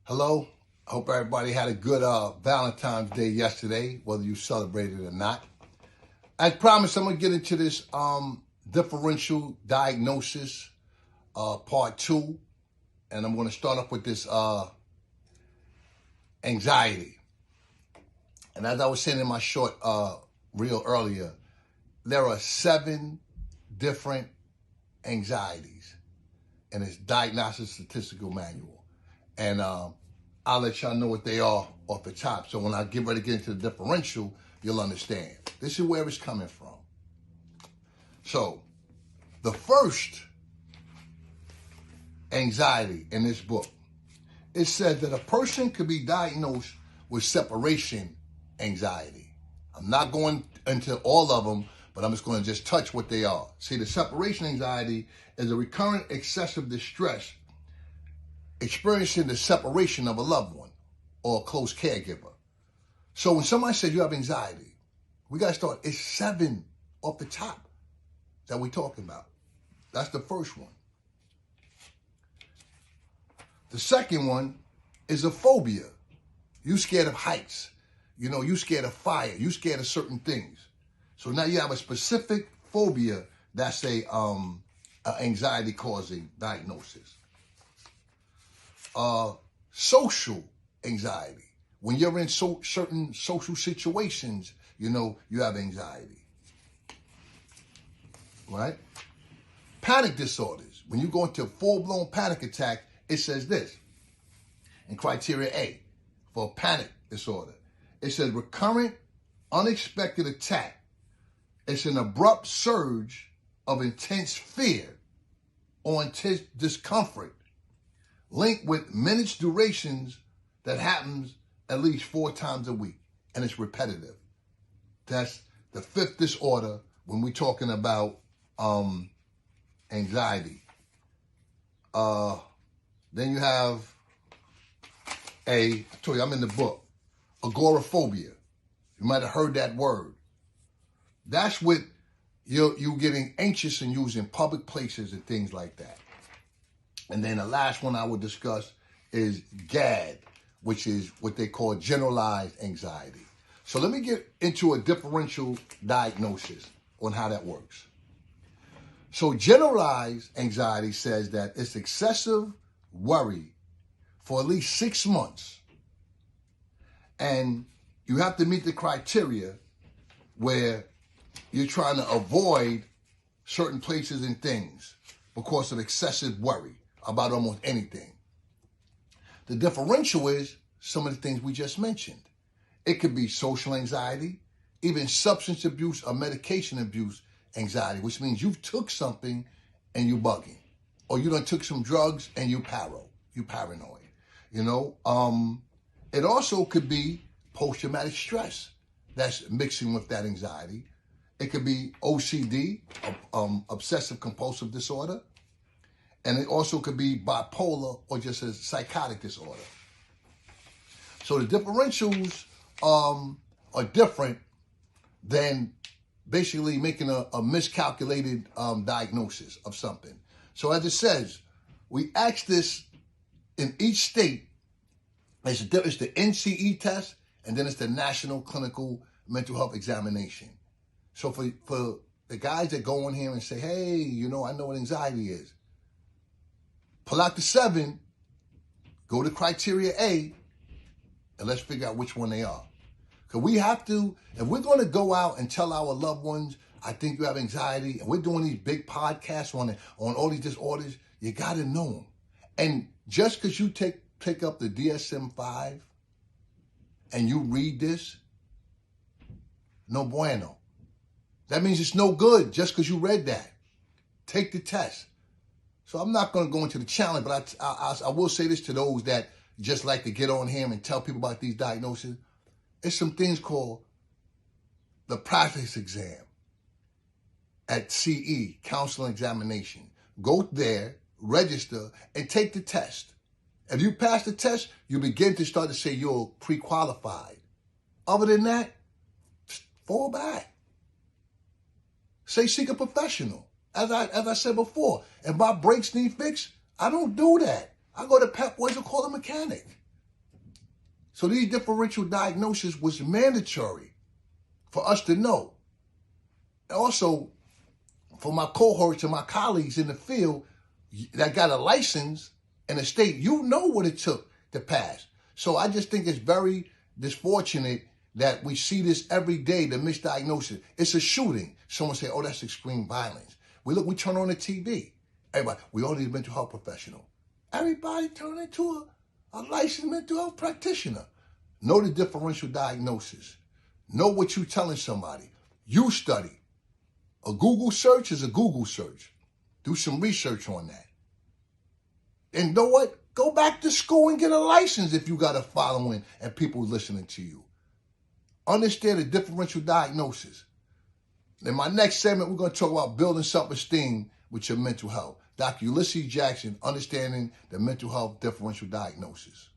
Hello. I hope everybody had a good Valentine's Day yesterday, whether you celebrated it or not. As promised, I'm going to get into this differential diagnosis, part 2. And I'm going to start off with this anxiety. And as I was saying in my short reel earlier, there are 7 different anxieties in this diagnostic statistical manual. And I'll let y'all know what they are off the top. So when I get ready to get into the differential, you'll understand. This is where it's coming from. So the first anxiety in this book, it says that a person could be diagnosed with separation anxiety. I'm not going into all of them, but I'm just going to just touch what they are. See, the separation anxiety is a recurrent excessive distress experiencing the separation of a loved one or a close caregiver. So when somebody says you have anxiety, we got to start, it's 7 off the top that we're talking about. That's the first one. The second one is a phobia. You scared of heights. You know, you scared of fire. You scared of certain things. So now you have a specific phobia that's a anxiety-causing diagnosis. Social anxiety. When you're in certain social situations, you know, you have anxiety. Right? Panic disorders. When you go into a full-blown panic attack, it says this. In criteria A, for a panic disorder, it says recurrent, unexpected attack. It's an abrupt surge of intense fear or intense discomfort linked with minutes durations that happens at least 4 times a week, and it's repetitive. That's the 5th disorder when we're talking about anxiety. Then you have I told you I'm in the book, agoraphobia. You might have heard that word. That's with you getting anxious and using public places and things like that. And then the last one I would discuss is GAD, which is what they call generalized anxiety. So let me get into a differential diagnosis on how that works. So generalized anxiety says that it's excessive worry for at least 6 months. And you have to meet the criteria where you're trying to avoid certain places and things because of excessive worry about almost anything. The differential is some of the things we just mentioned. It could be social anxiety, even substance abuse or medication abuse anxiety, which means you've took something and you bugging, or you done took some drugs and you paranoid. You know, it also could be post-traumatic stress that's mixing with that anxiety. It could be OCD, obsessive compulsive disorder. And it also could be bipolar or just a psychotic disorder. So the differentials are different than basically making a miscalculated diagnosis of something. So as it says, we ask this in each state. It's the NCE test, and then it's the National Clinical Mental Health Examination. So for the guys that go in here and say, hey, you know, I know what anxiety is. Pull out the 7, go to criteria A, and let's figure out which one they are. Because we have to, if we're going to go out and tell our loved ones, I think you have anxiety, and we're doing these big podcasts on all these disorders, you got to know them. And just because you pick up the DSM-5 and you read this, no bueno. That means it's no good just because you read that. Take the test. So I'm not going to go into the challenge, but I will say this to those that just like to get on here and tell people about these diagnoses. It's some things called the practice exam at CE, counseling examination. Go there, register, and take the test. If you pass the test, you begin to start to say you're pre-qualified. Other than that, fall back. Say seek a professional. As I said before, if my brakes need fixed, I don't do that. I go to Pep Boys and call a mechanic. So these differential diagnoses was mandatory for us to know. Also, for my cohorts and my colleagues in the field that got a license in the state, you know what it took to pass. So I just think it's very disfortunate that we see this every day, the misdiagnosis. It's a shooting. Someone say, oh, that's extreme violence. We turn on the TV. Everybody, we all need a mental health professional. Everybody turn into a licensed mental health practitioner. Know the differential diagnosis. Know what you're telling somebody. You study. A Google search is a Google search. Do some research on that. And you know what? Go back to school and get a license if you got a following and people listening to you. Understand the differential diagnosis. In my next segment, we're going to talk about building self-esteem with your mental health. Dr. Ulysses Jackson, understanding the mental health differential diagnosis.